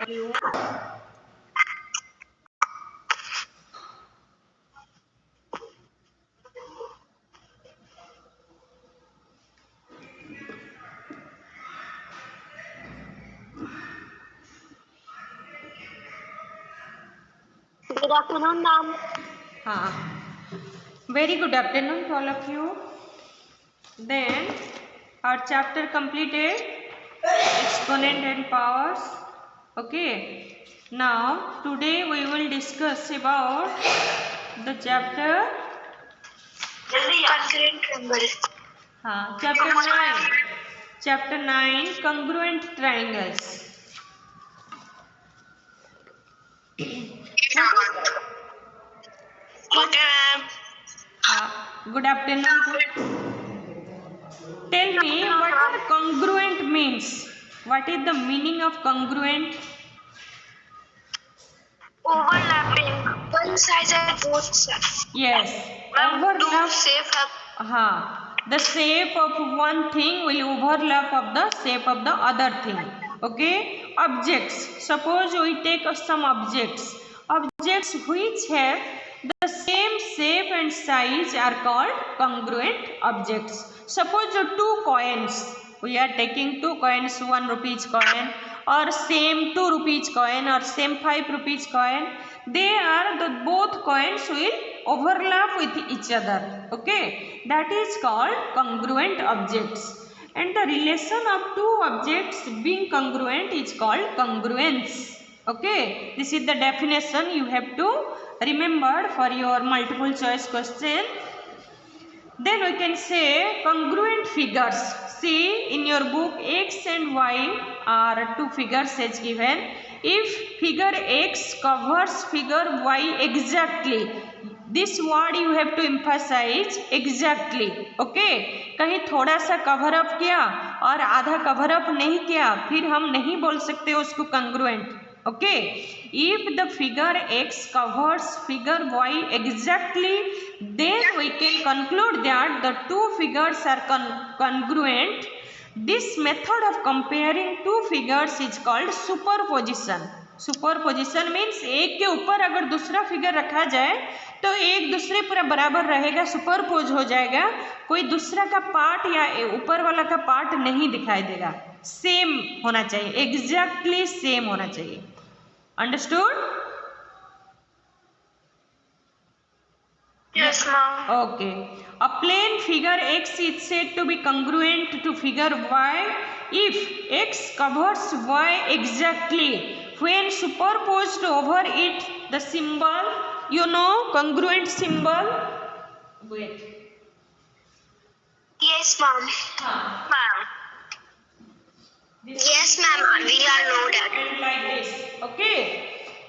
you. Good afternoon, ma'am. Very good afternoon to all of you. Then our chapter completed, exponent and powers. Okay. Now today we will discuss about the chapter Concurrent triangle. chapter 9. Chapter 9, congruent triangles. Okay, ma'am. Good afternoon. Tell me what are congruent means. What is the meaning of congruent? Overlapping. One side and both sides. Yes. Ma'am, Overlap. two safe The shape of one thing will overlap of the shape of the other thing. Okay. Objects. Suppose we take some objects. Objects which have the same shape and size are called congruent objects. Suppose two coins. We are taking two coins, 1 rupees coin or same 2 rupees coin or same 5 rupees coin. They are the both coins will overlap with each other. Okay, that is called congruent objects. And the relation of two objects being congruent is called congruence. Okay, this is the definition you have to remember for your multiple choice question. Then we can say congruent figures. See in your book x and y are two figures as given. If figure x covers figure y exactly, this word you have to emphasize exactly. Okay, कहीं थोड़ा सा cover up किया और आधा cover up नहीं किया फिर हम नहीं बोल सकते उसको congruent. Okay, if the figure x covers figure y exactly, then we can conclude that the two figures are congruent. This method of comparing two figures is called superposition. Superposition means एक के ऊपर अगर दूसरा figure रखा जाए तो एक दूसरे पूरा बराबर रहेगा, सुपरपोज हो जाएगा, कोई दूसरा का पार्ट या ऊपर वाला का पार्ट नहीं दिखाई देगा, सेम होना चाहिए, एग्जैक्टली सेम होना चाहिए. Understood? Yes, ma'am. Okay. A plane figure x is said to be congruent to figure y if x covers y exactly. When superposed over it, the symbol, you know, congruent symbol. Wait. Yes, ma'am. Ma'am. Yes, ma'am. We are know that. And like this. Okay.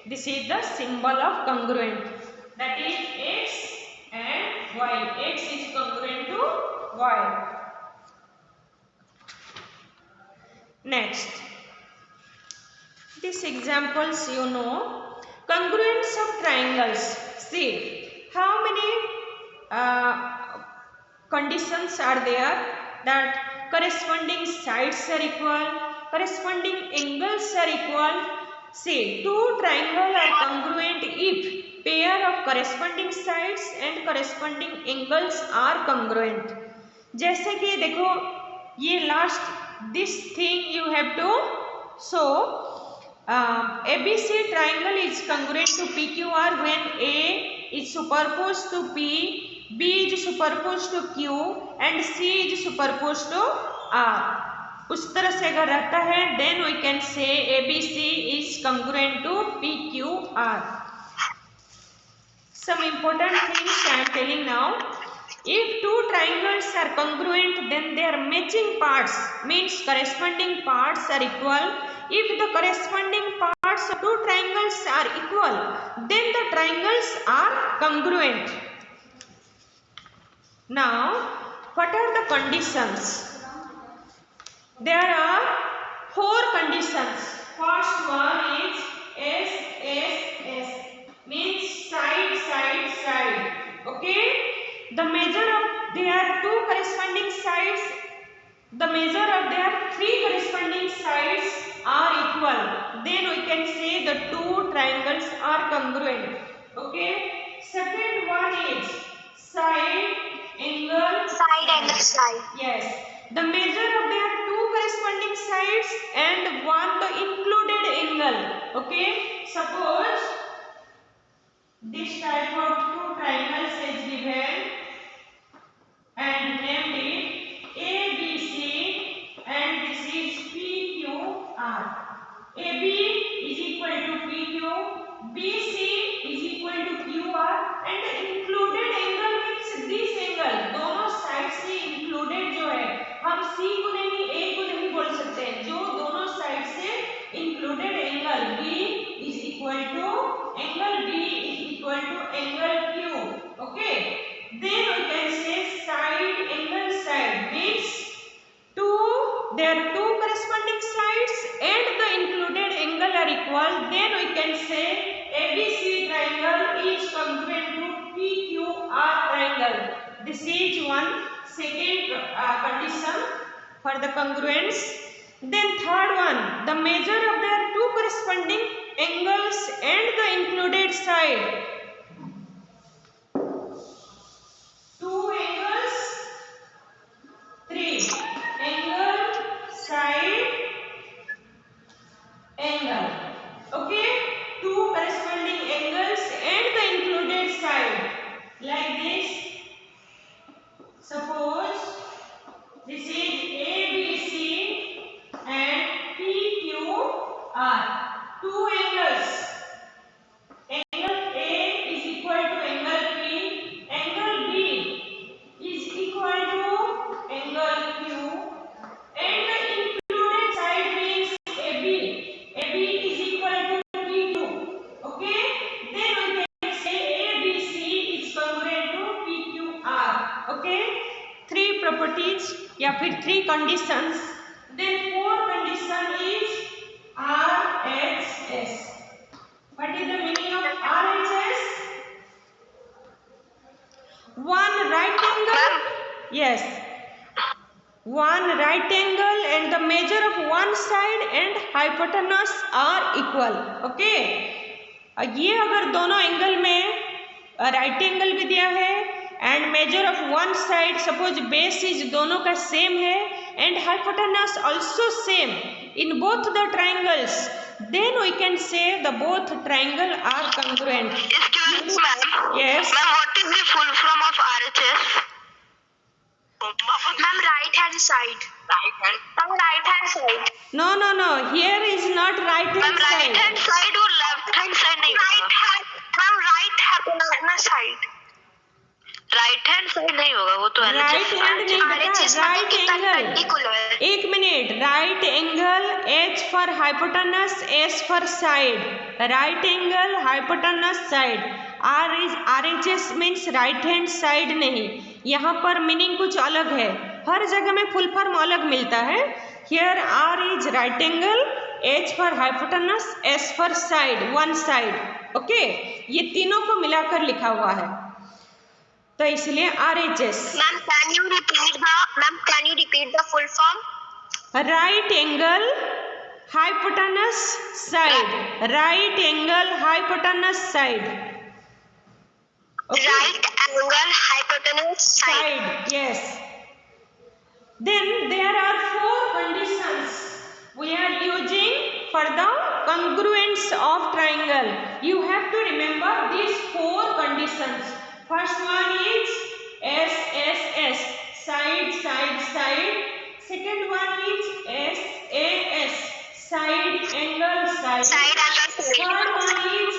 This is the symbol of congruent. That is x and y. X is congruent to y. Next. These examples you know. Congruence of triangles. See how many conditions are there that corresponding sides are equal, corresponding angles are equal. See, two triangles are congruent if pair of corresponding sides and corresponding angles are congruent. जैसे कि देखो ये last this thing you have to so ABC triangle is congruent to PQR when A is superposed to P, B is superposed to Q and C is superposed to R. उस तरह से अगर रहता है then we can say ABC is congruent to PQR. Some important things I am telling now. If two triangles are congruent, then their matching parts means corresponding parts are equal. If the corresponding parts of two triangles are equal, then the triangles are congruent. Now, what are the conditions? There are 4 conditions. First one is S means side, side, side. Okay? The measure of their two corresponding sides, the measure of their 3 corresponding sides are equal. Then we can congruent. Okay. Second one is side angle. Side angle side. Yes. The measure of their two corresponding sides and one the included angle. Okay. Suppose this type of two triangles is given and named it A, B, C, and this is P, Q, R. AB is equal to PQ, BC is equal to QR, and the included angle means this angle. दोनों side से included जो है, हम C को नहीं A को नहीं बोल सकते हैं, जो दोनों साइड से included angle B is equal to angle B is equal to angle Q. Okay. Then we can say side angle side means there are two corresponding sides and the included angle are equal. Then we can say ABC triangle is congruent to PQR triangle. This is one second condition for the congruence. Then third one, the measure of their two corresponding angles and the included side. Two angles, three angle, side, angle. Okay, two corresponding angles and the included side. Like this. Suppose this is ABC and PQR. Two angles. Angle A is equal to angle P. Angle B is equal to angle Q. And the included side means AB. AB is equal to PQ. Okay. Then we can say ABC is congruent to PQR. Okay. Three properties या फिर three conditions. Then fourth condition is RHS. What is the meaning of RHS? One right angle. Yes. One right angle and the measure of one side and hypotenuse are equal. Okay. ये अगर दोनों angle में right angle भी दिया है and measure of one side suppose base is दोनों का same है and hypotenuse also same in both the triangles, then we can say the both triangle are congruent. Excuse me, ma'am. Yes. Ma'am, what is the full form of RHS? Ma'am, right hand side. Ma'am, right hand side. No. Here is not right hand Ma'am, side. right hand side or left hand side नहीं होगा. Ma'am, right hand side. Right hand side नहीं होगा, वो तो right hand नहीं बेटा, right angle. एक minute. Right angle H for hypotenuse, S for side. Right angle hypotenuse side. RHS means right hand side नहीं. यहाँ पर मीनिंग कुछ अलग है. हर जगह में फुल फॉर्म अलग मिलता है. Here R is right angle, H for hypotenuse, S for side, one side. Okay, ये तीनों को मिलाकर लिखा हुआ है तो इसलिए RHS. Ma'am can you repeat the full form? Right angle hypotenuse side. Right angle hypotenuse side. Right angle hypotenuse side. Yes. Then there are four conditions we are using for the congruence of triangle. You have to remember these four conditions. First one is SSS, side, side, side. Second one is SAS, side, angle, side. Side angle, side. Third one is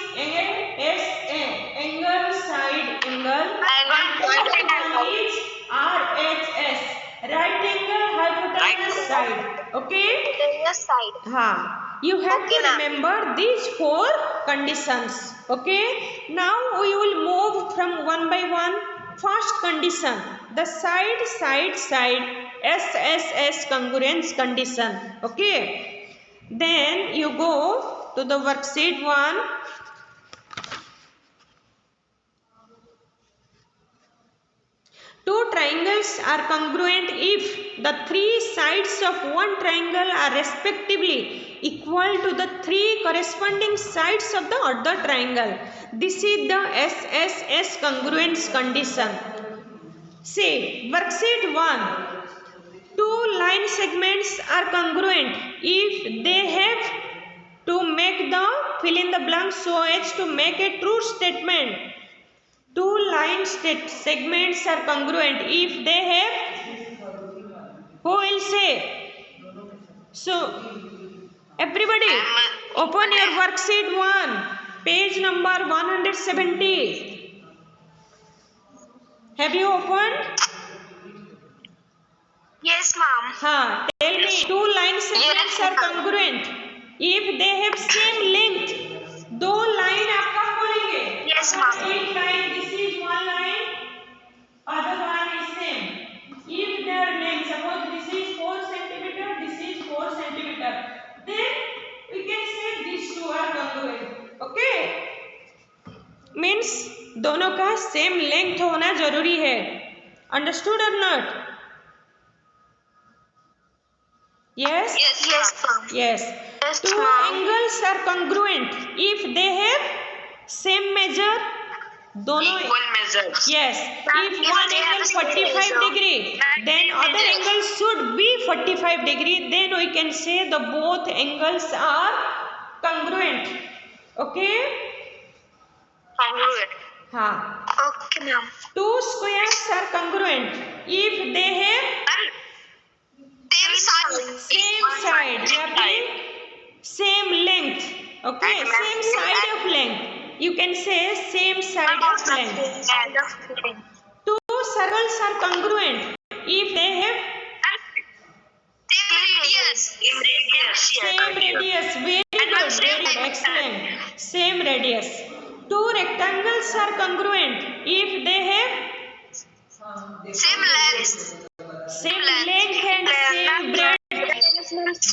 SA, angle, side, angle. And fourth one is RHS, right angle, hypotenuse, side. Okay? Hypotenuse side. हाँ. You have Okay, to remember these four conditions. Okay. Now we will move from one by one. First condition, the side, side, side, SSS congruence condition. Okay. Then you go to the worksheet 1. Two triangles are congruent if the three sides of one triangle are respectively equal to the three corresponding sides of the other triangle. This is the SSS congruence condition. Say, worksheet 1. Two line segments are congruent if they have to make the fill in the blank so as to make a true statement. Two line segments are congruent if they have, who will say? So everybody open your worksheet 1, page number 170. Have you opened? Yes, ma'am. Tell me, two line segments are congruent if they have same length. दो line आपका बोलेंगे. Yes, ma'am. एक line, this is one line, other one is same. If their length, suppose this is 4 centimeter, this is 4 centimeter, then we can say these two are congruent. Okay? Means दोनों का same length होना जरूरी है. Understood or not? Yes? Yes, ma'am. Yes. Yes, Two ma'am. angles are congruent if they have same measure. दोनों Equal measures. Yes. If If one they have angle the same 45 measure, degree, then other measure. angle should be 45 degree. Then we can say the both angles are congruent. Okay? Congruent. हाँ. Okay, ma'am. Two squares are congruent if they have Same side. या फिर same length. Okay? And Same side of length. You can say same side of length. Two circles are congruent if they have Same radius. same radius. Very good, very good, excellent. Same radius. Two rectangles are congruent if they have Same length. same length and same breadth.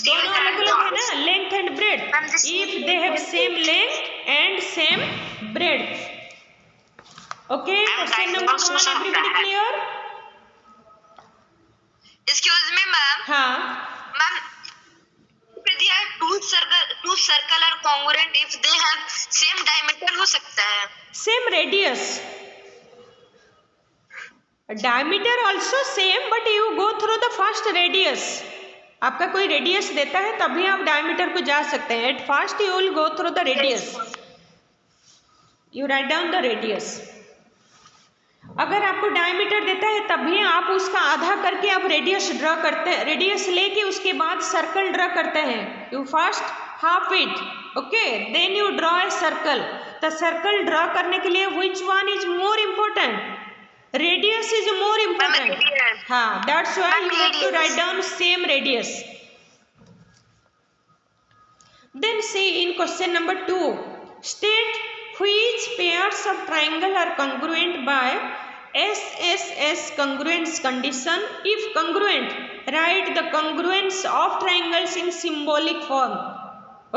दोनों अलग अलग है ना, length and breadth. If they have same length and same breadth. Okay, question number 1, everybody clear? Excuse me, ma'am. हाँ. Ma'am, two circle are congruent if they have same diameter हो सकता है. Same radius. Diameter also same, but you go through the first radius. आपका कोई radius देता है तभी आप डायमीटर को जा सकते हैं. At first you will go through the radius. You write down the radius. अगर आपको डायमीटर देता है तभी आप उसका आधा करके आप रेडियस ड्रॉ करते हैं. रेडियस लेके उसके बाद सर्कल ड्रॉ करते हैं. You first half it. Okay, then you draw a circle. तो सर्कल ड्रॉ करने के लिए which one is more important? Radius is more important. That's why you have to write down same radius. Then see in question number 2, state which pairs of triangle are congruent by SSS congruence condition. If congruent, write the congruence of triangles in symbolic form.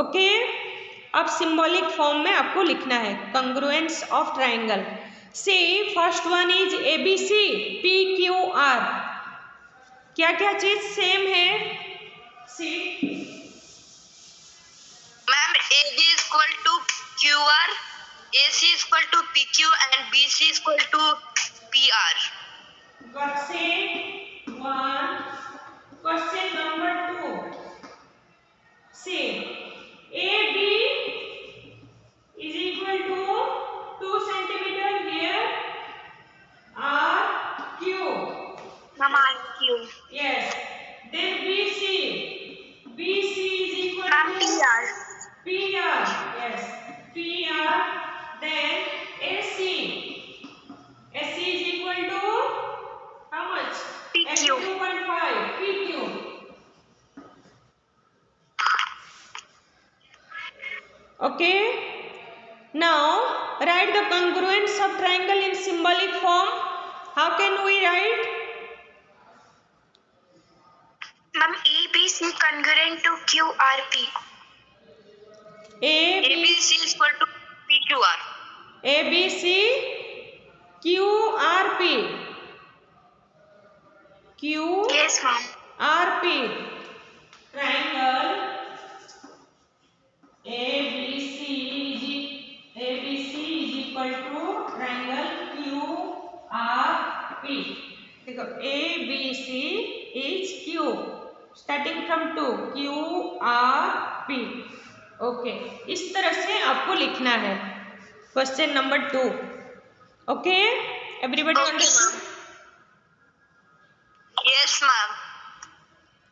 Okay? अब symbolic form में आपको लिखना है congruence of triangle. See, first one is ABC, PQR. क्या क्या चीज same है? See, Ma'am, AB is equal to QR, AC is equal to PQ, and BC is equal to PR. worksheet 1, question number 2. See, AB is equal to 2 centimeter here, RQ. Ma'am, RQ. Yes. Then BC is equal Ma'am, to PR. PR. Yes. PR. Then AC is equal to how much? PQ. 2.5. PQ. Okay. Now write the congruence of triangle in symbolic form. How can we write? Ma'am, ABC congruent to QRP. ABC is equal to PQR. ABC QRP. Yes, ma'am. QRP. Triangle ABC is equal to triangle QRP. देखो ABC is Q starting from 2 QRP. Okay, इस तरह से आपको लिखना है question number 2. Okay, everybody understand? Yes, ma'am.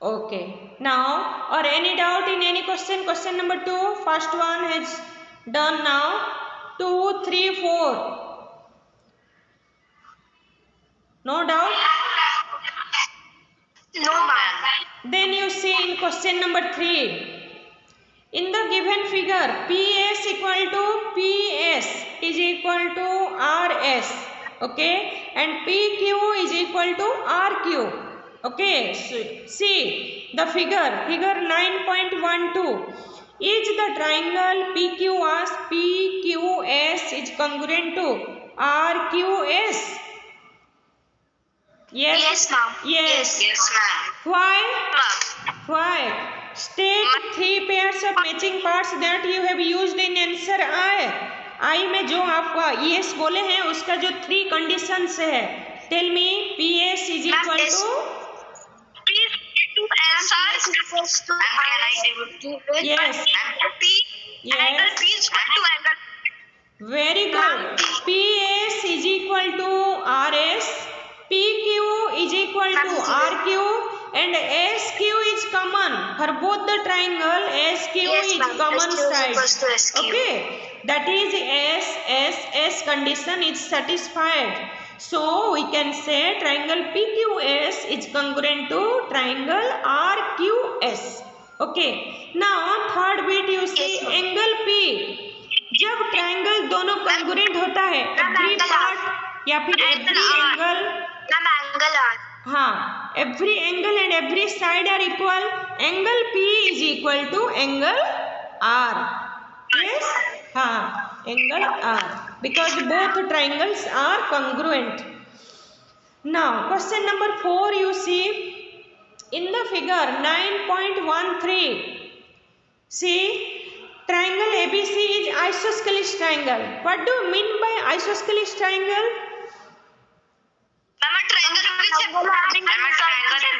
Okay, now or any doubt in any question? Question number 2, first one has done now. 2, 3, 4. No doubt? No, ma'am. Then you see in question number 3. In the given figure, PS equal to PS is equal to RS. Okay, and PQ is equal to RQ. Okay, so see the figure 9.12. Is the triangle PQS is congruent to RQS? Yes. Yes, ma'am. Yes. Yes, ma'am. Why? Ma'am. Why? State 3 pairs of matching parts that you have used in answer I में जो आप yes बोले हैं उसका जो 3 conditions है. Tell me PS is equal to yes. Angle P is equal to angle. Very good. PS is equal to RS, PQ is equal to RQ, and SQ is common for both the triangle. SQ is common side. Okay, that is S condition is satisfied. So we can say triangle PQS is congruent to triangle RQS. Okay, now third bit you see angle P. जब triangle दोनों congruent होता है, every part या फिर every angle, हाँ, every angle and every side are equal, angle P is equal to angle R. Yes, हाँ, angle R because both triangles are congruent. Now question number 4 you see in the figure 9.13. see triangle ABC is isosceles triangle. What do you mean by isosceles triangle? I'm a triangle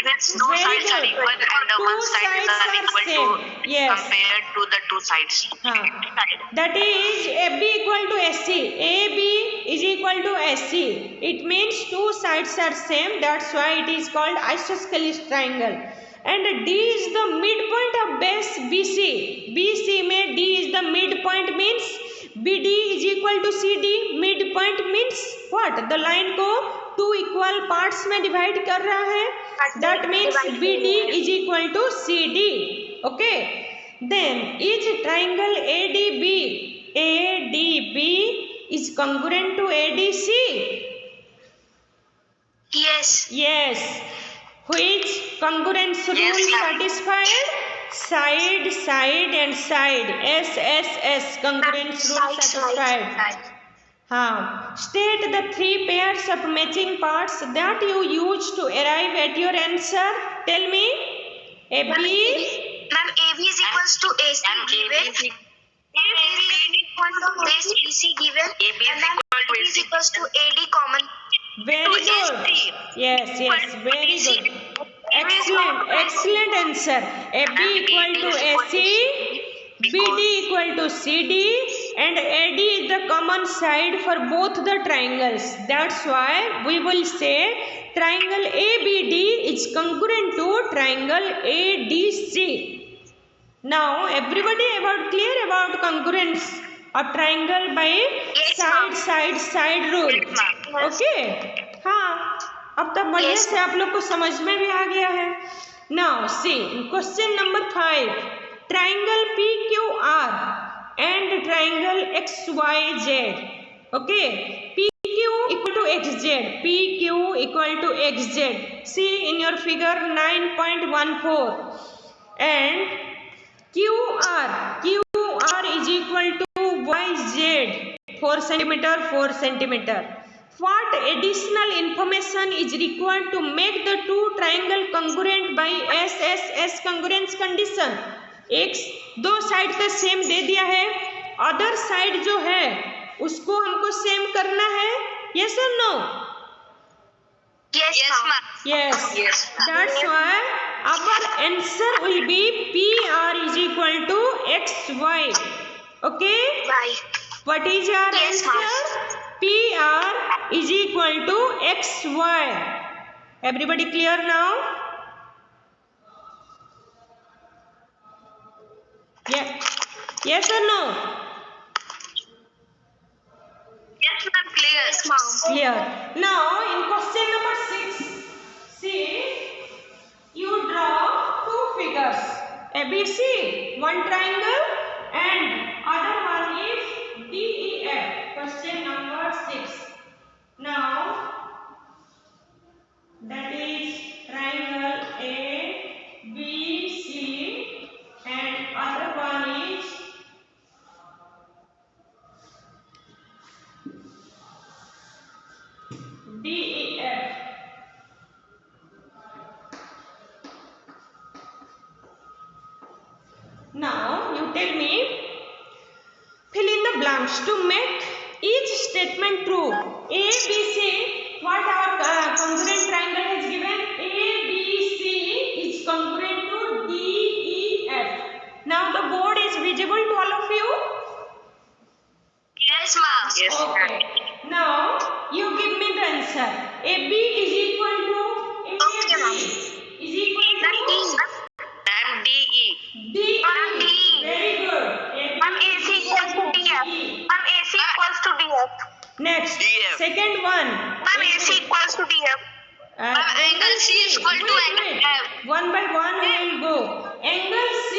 with two sides are equal and the one side is unequal to yes. compared to the two sides. That is AB equal to SC. AB is equal to SC. It means two sides are same. That's why it is called isosceles triangle. And D is the midpoint of base BC. BC में D is the midpoint means BD is equal to CD. Midpoint means what? The line को two equal parts में divide कर रहा है. That means BD is equal to CD. Okay. Then is triangle ADB is congruent to ADC? Yes. Yes. Which congruence rule satisfied? Side, side and side. S congruence rule satisfied. हाँ. State the 3 pairs of matching parts that you use to arrive at your answer. Tell me. AB. Ma'am, AB is equals to AC given. AB is equal to base BC given. AB is equals to AD common. Very good. Yes, very good. Excellent answer. AB equal to AC, BD equal to CD, and AD is the common side for both the triangles. That's why we will say triangle ABD is congruent to triangle ADC. Now, everybody clear about congruence of triangle by side rule. Okay, हाँ, अब तक बढ़िया से आप लोग को समझ में भी आ गया है. Now see question number 5. Triangle PQR and triangle XYZ. Okay, PQ equal to XZ. PQ equal to XZ. See in your figure 9.14. And QR is equal to YZ. 4 centimeter. What additional information is required to make the two triangle congruent by S congruence condition? एक दो side का same दे दिया है, other side जो है उसको हमको same करना है. Yes or no? Yes, ma'am. Yes. That's why our answer will be PR is equal to XY. Okay? Right. What is your Yes, answer? PR is equal to XY. Everybody clear now? Yeah. Yes or no? Yes, ma'am. Clear. Yes, ma'am. Clear. Now in question number 6, see, you draw two figures ABC, one triangle and other one is DEF. Question number 6. Now that is triangle ABC and other one is DEF. Now you tell me, fill in the blanks to make each statement true. ABC, what our congruent triangle has given? ABC is congruent to DEF. Now the board is visible to all of you? Yes, ma'am. Yes, Okay. Now you give me the answer. AB is equal to Okay, ma'am. is equal to Ma'am, DE. DE. Ma'am, DE. Very good. Ma'am, AC equals to DF. Ma'am, AC equals to DF. Next, DF. second one. Ma'am, AC equals to DF. Angle C is equal to angle F. One by one we will go. Angle C.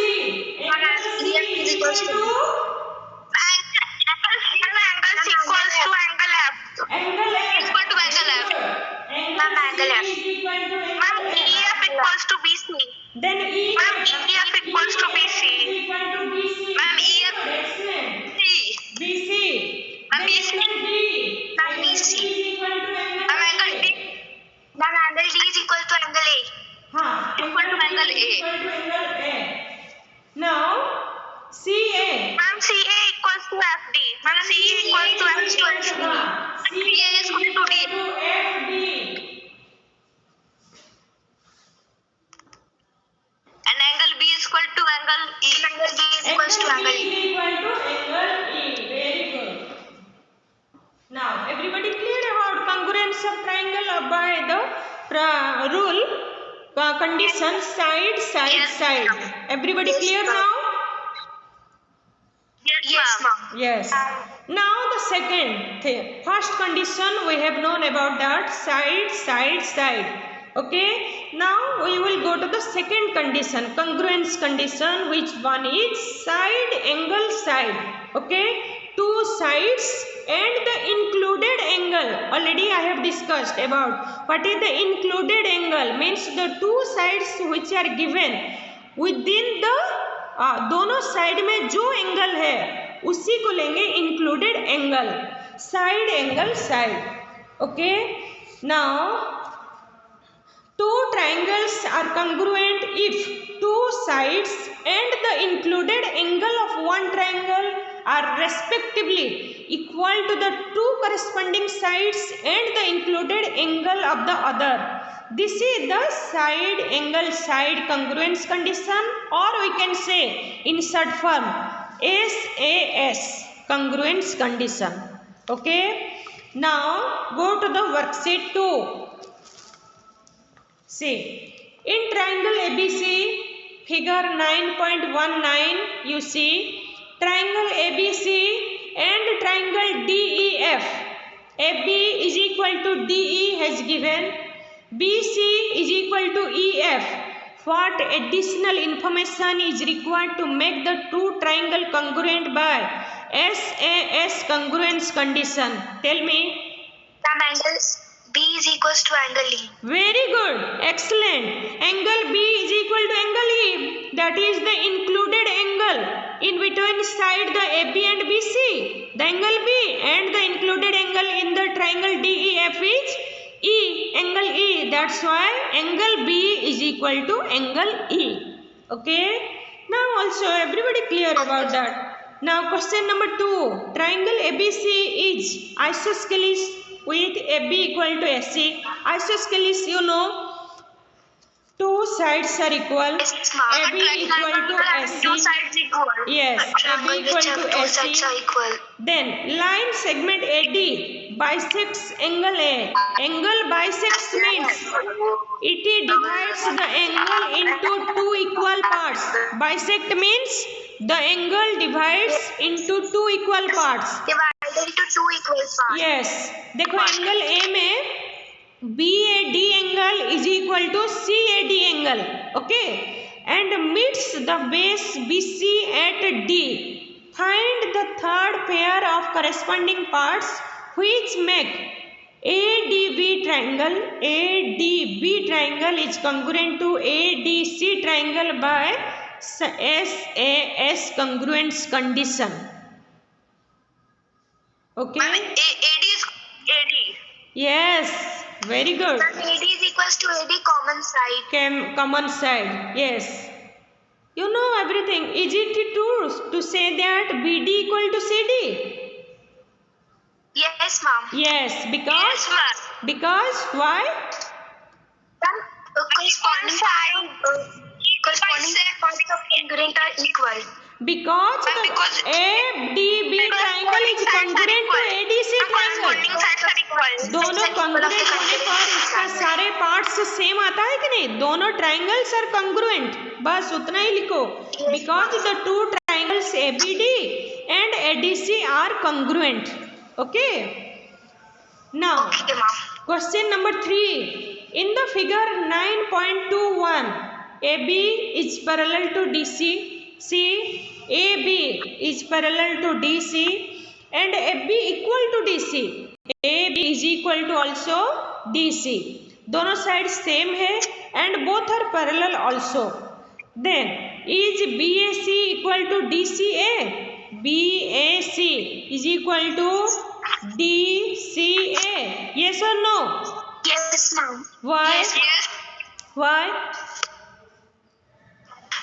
Angle C is equal to Angle C equals to angle F. angle F. Equal to angle F. Angle Angle C F. is equal to Ma'am, angle F. EF equals to BC. Then E. Ma'am, EF equals to BC. is equal to BC. Ma'am, EF. Excellent. C. BC. Ma'am, Then BC. angle D. Ma'am, Angle BC. D is equal to angle Ma'am, angle A. D. Ma'am, angle D is equal to angle A. हाँ, Equal to angle A. Equal to angle A. Now, CA. Ma'am, CA equals to FD. Ma'am, CA equals to FD. CA is equal to D. FD. And angle B is equal to angle E. Angle B is equal to Angle angle B E. is equal to angle E. Very good. Now, everybody clear about congruence of triangle by the rule, condition, side, side, Yes. side. Everybody Yes, clear ma'am. now? Yes, ma'am. Yes. Now the second thing, first condition we have known about that, side, side, side. Okay. Now we will go to the second condition, congruence condition, which one is side, angle, side. Okay. Two sides and the included angle. Already I have discussed about what is the included angle. Means the two sides which are given within the दोनों side में जो angle है उसी को लेंगे included angle, side angle side. Okay. Now two triangles are congruent if two sides and the included angle of one triangle are respectively equal to the two corresponding sides and the included angle of the other. This is the side angle side congruence condition, or we can say in short form SAS, congruence condition. Okay. Now go to the worksheet 2. See, in triangle ABC figure 9.19 you see triangle ABC and triangle DEF. AB is equal to DE has given, BC is equal to EF. What additional information is required to make the two triangle congruent by SAS congruence condition? Tell me. Ma'am, angle B is equals to angle E. Very good. Excellent. Angle B is equal to angle E. That is the included angle in between side the AB and BC. The angle B and the included angle in the triangle DEF is E, angle E. That's why angle B is equal to angle E. Okay. Now also everybody clear about that. Now question number 2. Triangle ABC is isosceles with AB equal to AC. Isosceles, you know, two sides are equal. Yes, ma'am. AB equal to AC. Two sides equal. Yes, A triangle AB equal which to have two AC. sides are equal. Then line segment AD bisects angle A. Angle bisects means it divides the angle into two equal parts. Bisect means the angle divides into two equal parts. Divided into two equal parts. Yes, देखो angle A में BAD angle is equal to CAD angle, okay, and meets the base BC at D. Find the third pair of corresponding parts which make ADB triangle. ADB triangle is congruent to ADC triangle by SAS congruence condition. Okay. AD is AD. Yes. Very good. AD is equals to AD common side. Common side. Yes. You know everything. Is it true to say that BD equal to CD? Yes, ma'am. Yes. Because why? Corresponding parts of congruent are equal. Because the ADB triangle is congruent to ADC triangle. दोनों congruent होने पर इसका सारे parts same आता है कि नहीं? दोनों triangles are congruent. बस उतना ही लिखो. Because the two triangles ABD and ADC are congruent. Okay. Now, question number 3. In the figure 9.21, AB is parallel to DC. See, AB is parallel to DC and AB equal to DC. AB is equal to also DC. दोनों sides same है and both are parallel also. Then is BAC equal to DCA? BAC is equal to DCA. Yes or no? Yes, ma'am. Why? Yes. Why?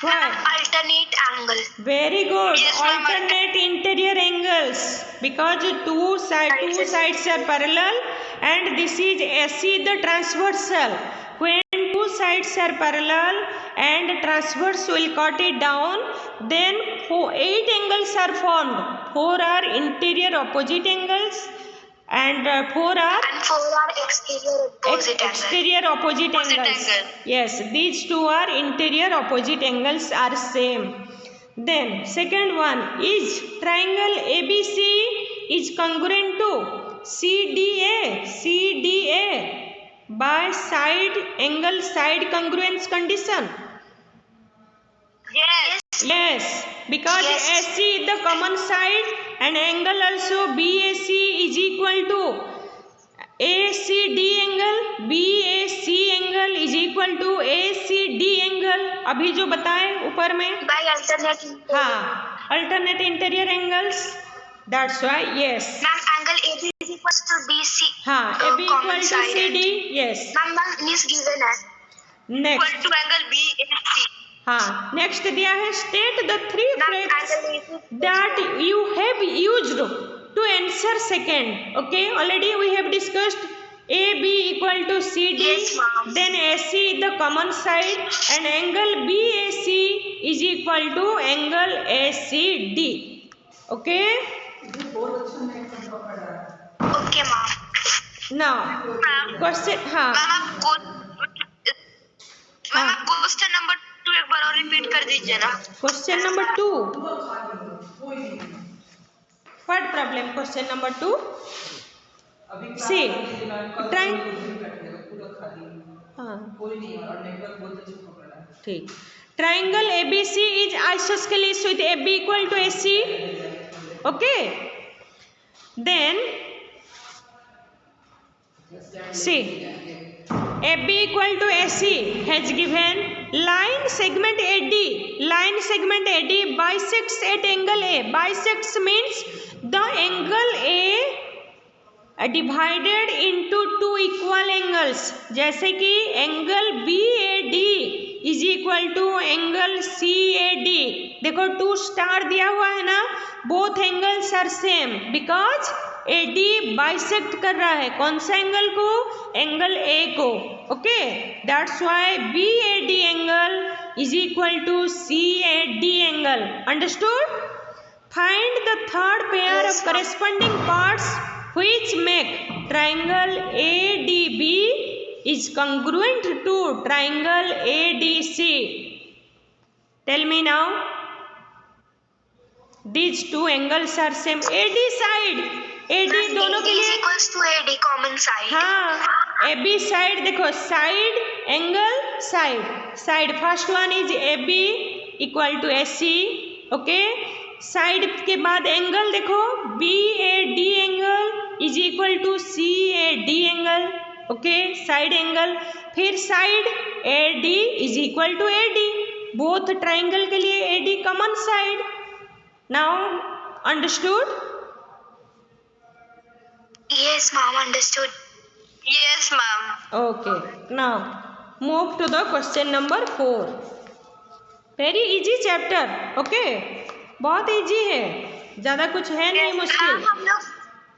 Alternate angle. Very good. Yes, alternate interior angles because two sides are parallel and this is AC the transversal. When two sides are parallel and transverse will cut it down, then 8 angles are formed. 4 are interior opposite angles and 4 are exterior opposite angles. Yes, these two are interior opposite angles are same. Then second one is triangle ABC is congruent to CDA by side congruence condition. Yes, because AC is the common side and angle also BAC is equal to ACD angle. BAC angle is equal to ACD angle. अभी जो बताएं ऊपर में by alternate. हाँ, alternate interior angles. That's why yes. Ma'am, angle AB is equal to BC. हाँ, AB equal to CD. Yes. Ma'am, is given as Next. equal to angle BAC. हाँ, next दिया है state the three facts that you have used to answer second. Okay, already we have discussed AB equal to CD. Yes, ma'am. Then AC the common side and angle BAC is equal to angle ACD. Okay. Okay, ma'am. Now Ma'am. question हाँ. Ma'am, question number 2 एक बार और repeat कर दीजिए ना. Question number 2. What problem? Question number 2. See, ठीक. Triangle ABC is isosceles with AB equal to AC. Okay. Then see, AB equal to AC has given line segment AD. Line segment AD bisects at angle A. Bisects means the angle A divided into two equal angles, जैसे कि angle BAD is equal to angle CAD। देखो 2 star दिया हुआ है ना, both angles are same because AD bisect कर रहा है कौन सा एंगल को, एंगल A को। Okay, that's why BAD angle is equal to CAD angle. Understood? Find the third pair of corresponding parts which make triangle ADB is congruent to triangle ADC. Tell me now. These two angles are same. AD side, AD दोनों के लिए equals to AD common side. हाँ, AB side देखो, side angle side first one is AB equal to AC. Okay, side के बाद angle देखो BAD angle is equal to CAD angle. Okay, side angle, फिर side AD is equal to AD, both triangle के लिए AD common side. Now understood? Yes ma'am, understood. Yes ma'am. Okay, now move to the question number 4. Very easy chapter. Okay, बहुत easy है, ज़्यादा कुछ है नहीं मुश्किल।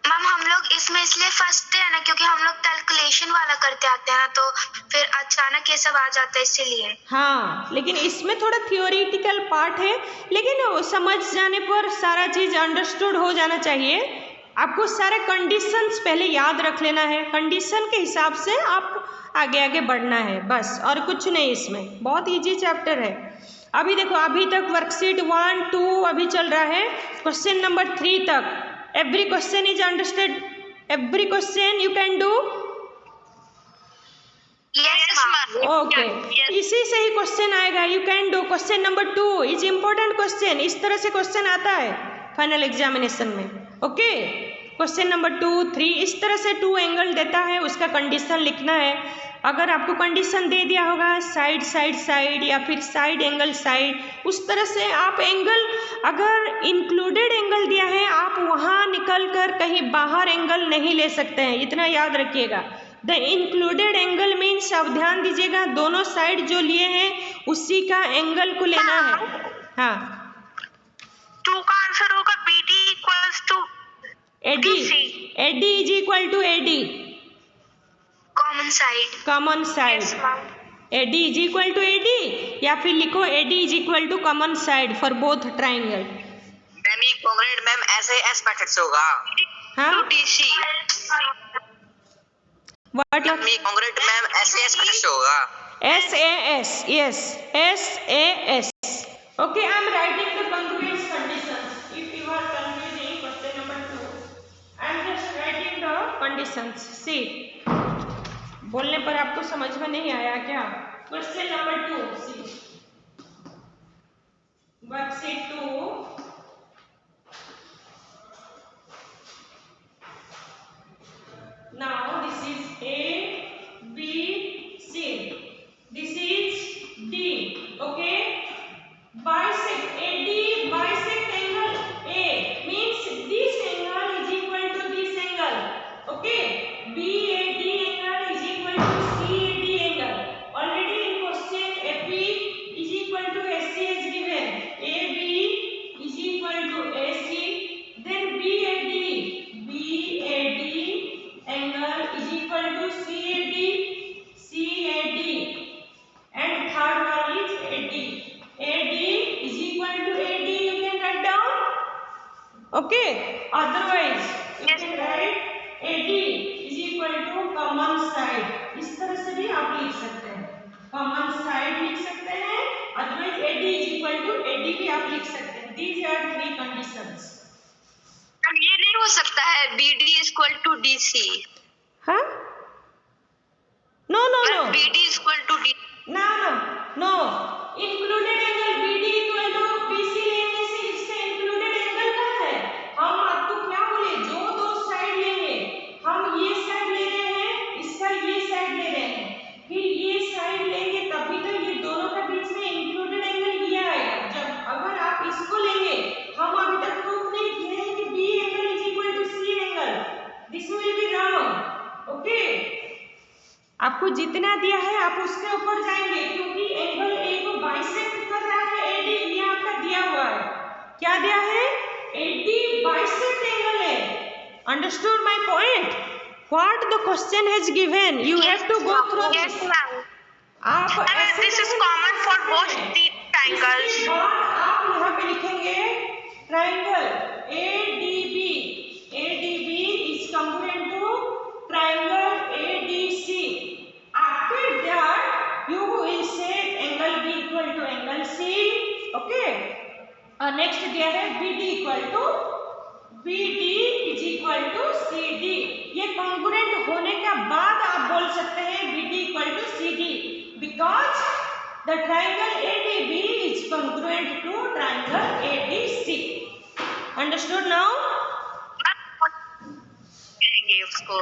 हम लोग इसमें इसलिए फंसते हैं ना क्योंकि हम लोग कैलकुलेशन वाला करते आते हैं ना, तो फिर अचानक ये सब आ जाता है इसीलिए। हाँ, लेकिन इसमें थोड़ा थियोरिटिकल पार्ट है, लेकिन वो समझ जाने पर सारा चीज़ अंडरस्टूड हो जाना चाहिए। आपको सारे कंडीशंस पहले याद रख लेना है, कंडीशन के हिसाब से आप आगे आगे बढ़ना है, बस और कुछ नहीं। इसमें बहुत इजी चैप्टर है। अभी देखो, अभी तक वर्कशीट 1, 2 अभी चल रहा है, क्वेश्चन नंबर 3 तक। Every question is understood, every question you can do. Okay, इसी से ही क्वेश्चन आएगा, you can do. Question number 2 is important question, इस तरह से क्वेश्चन आता है फाइनल एग्जामिनेशन में। ओके, क्वेश्चन नंबर 2, 3 इस तरह से 2 एंगल देता है, उसका कंडीशन लिखना है। अगर आपको कंडीशन दे दिया होगा साइड साइड साइड या फिर साइड एंगल साइड, उस तरह से आप एंगल, अगर इंक्लूडेड एंगल दिया है आप वहाँ निकल कर कहीं बाहर एंगल नहीं ले सकते हैं, इतना याद रखिएगा। द इंक्लूडेड एंगल मीन्स, आप ध्यान दीजिएगा, दोनों साइड जो लिए हैं उसी का एंगल को लेना है। हाँ, 2 का आंसर होगा BD equals to AD is equal to AD common side. AD is equal to AD, या फिर लिखो AD is equal to common side for both triangle. Ma'am ये कॉन्ग्रेट मैम SAS मेथड से होगा। हाँ, DC व्हाट मैम ये congruent ma'am SAS method से होगा। SAS, yes, SAS. Okay, I am writing the congruence conditions. If you are confusing question number 2, I am just writing the conditions. See, बोलने पर आपको समझ में नहीं आया क्या? Question number 2, see worksheet 2, now this is A, B, C, this is D. Okay, bisect AD bisect angle A means this angle is equal to this angle. Okay, BAD angle is equal to CAD angle. Already in question AP is equal to AC is given. AB is equal to AC. Then BAD angle is equal to CAD. And third one is AD. AD is equal to AD. You can write down. Okay. Otherwise, you can write AD is equal to common side. इस तरह से भी आप लिख सकते हैं, common side लिख सकते हैं, otherwise AD is equal to AD भी आप लिख सकते हैं। These are 3 conditions. अब ये नहीं हो सकता है BD is equal to DC. हाँ? No. BD is equal to D. No. Included angle BD equal to BC लेने से इससे included angle क्या है? हम आपको क्या बोले, जो 2 साइड लेंगे, हम ये साइड ले रहे हैं, इसका ये साइड ले रहे हैं, फिर ये साइड लेंगे, तभी तो ये दोनों के बीच में included angle ये आएगा। जब अगर आप इसको लेंगे, हम अभी तक प्रूफ नहीं किए हैं कि B angle is equal to C angle. This will be wrong. आपको जितना दिया है आप उसके ऊपर जाएंगे, क्योंकि एंगल ए को बाइसेक्ट कर रहा है एडी, ये आपका दिया हुआ है। क्या दिया है? एडी बाइसेक्ट एंगल है। Understood my point? What the question has given, you have to go through Yes, ma'am. आप ऐसे This is common for both the triangles. आप यहाँ पे लिखेंगे triangle ADB, ADB is congruent to triangle ADC. After that you will say angle B equal to angle C. Okay. Next दिया है BD is equal to CD. ये congruent होने के बाद आप बोल सकते हैं BD equal to CD, because the triangle ADB is congruent to triangle ADC. Understood now? उसको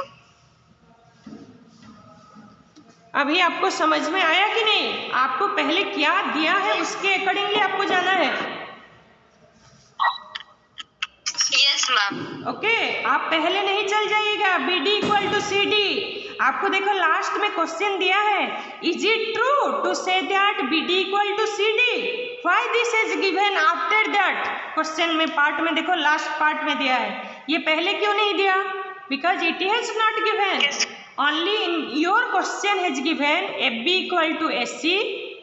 अभी आपको समझ में आया कि नहीं? आपको पहले क्या दिया है उसके अकॉर्डिंगली आपको जाना है। Yes, ma'am. ओके आप पहले नहीं चल जाइएगा। BD इक्वल टू CD, आपको देखो लास्ट में क्वेश्चन दिया है, is it true to say that BD equal to CD? Why this is given after that? Question में पार्ट में देखो, लास्ट पार्ट में दिया है, ये पहले क्यों नहीं दिया? Because it has not given, only in your question has given FB equal to SC।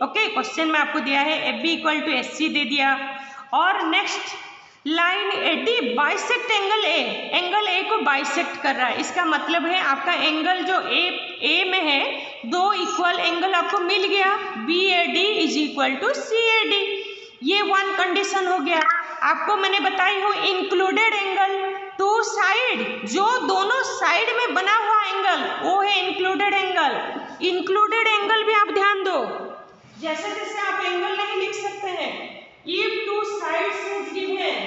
Okay question में आपको दिया है FB इक्वल टू SC दे दिया, और next line AD bisect angle A, angle A को बाइसेक्ट कर रहा है। इसका मतलब है आपका एंगल जो A में है, दो इक्वल एंगल आपको मिल गया, BAD is equal to CAD। ये वन कंडीशन हो गया। आपको मैंने बताई हूँ इंक्लूडेड एंगल, टू साइड, जो दोनों साइड में बना हुआ एंगल वो है इंक्लूडेड एंगल। इंक्लूडेड एंगल भी आप ध्यान दो, जैसे जैसे आप एंगल नहीं लिख सकते हैं। If two sides is given,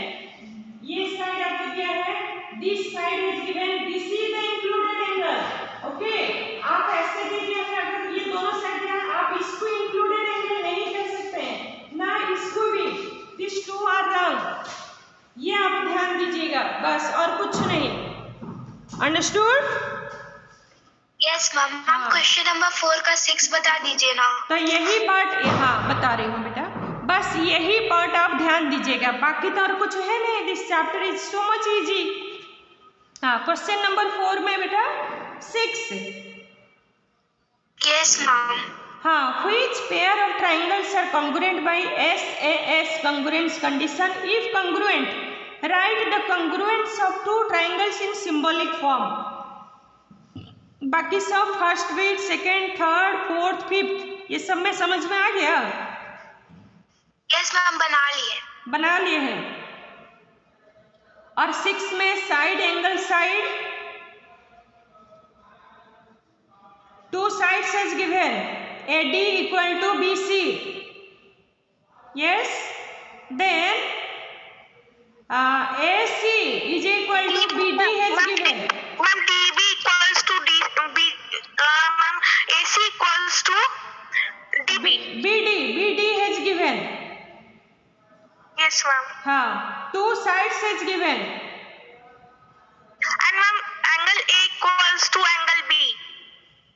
ये साइड आपको दिया है, this side is given, this is the included angle. Okay, आप ऐसे दे दिया है, अगर ये दोनों साइड दिया है, आप इसको included angle नहीं कह सकते हैं, ना इसको भी। These two are wrong. ये आप ध्यान दीजिएगा बस, और कुछ नहीं। Understood? Yes, ma'am. Ma'am, question number 4 का 6 बता दीजिए ना। तो यही पार्ट, हाँ बता रही हूँ बेटा, बस यही पार्ट आप ध्यान दीजिएगा, बाकी तो और कुछ है नहीं। This chapter is so much easy. हाँ क्वेश्चन नंबर 4 में बेटा 6। Yes, ma'am. हाँ, which pair of triangles are congruent by SAS congruence condition? If congruent, write the congruence of two triangles in symbolic form. बाकी सब first beat, second, third, fourth, fifth, ये सब में समझ में आ गया? Yes, ma'am. बना लिए हैं। और 6 में side angle side, two sides is given, AD equal to BC। Yes, then AC is equal to BD has given. Ma'am, DB equals to DB. Ma'am, AC equals to DB. BD has given. Yes, ma'am. हाँ, to sides is given. And ma'am, angle A equals to angle B.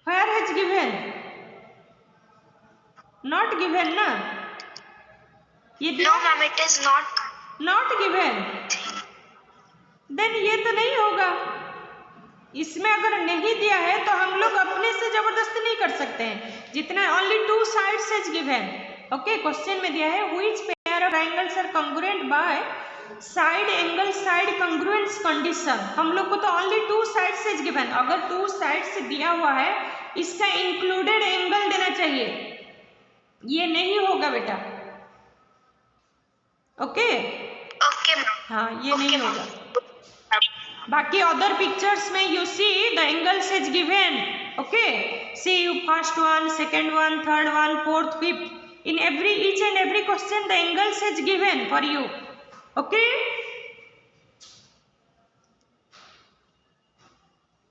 Where has given? Not given ना? ये No, ma'am, it is not. Not given. Then ये तो नहीं होगा। इसमें अगर नहीं दिया है तो हम लोग अपने से जबरदस्ती नहीं कर सकते हैं। जितना only two sides is given. Okay, question में दिया है which pair of triangles are congruent by side angle side congruence condition. हम लोग को तो only two sides is given. अगर two sides दिया हुआ है, इसका included angle देना चाहिए। ये नहीं होगा बेटा। Okay Okay, ma'am. हाँ, ये नहीं होगा। बाकी अदर पिक्चर्स में you see the angles is given. Okay, see you first one, second one, third one, fourth, fifth, in every each and every question the angles is given for you. Okay,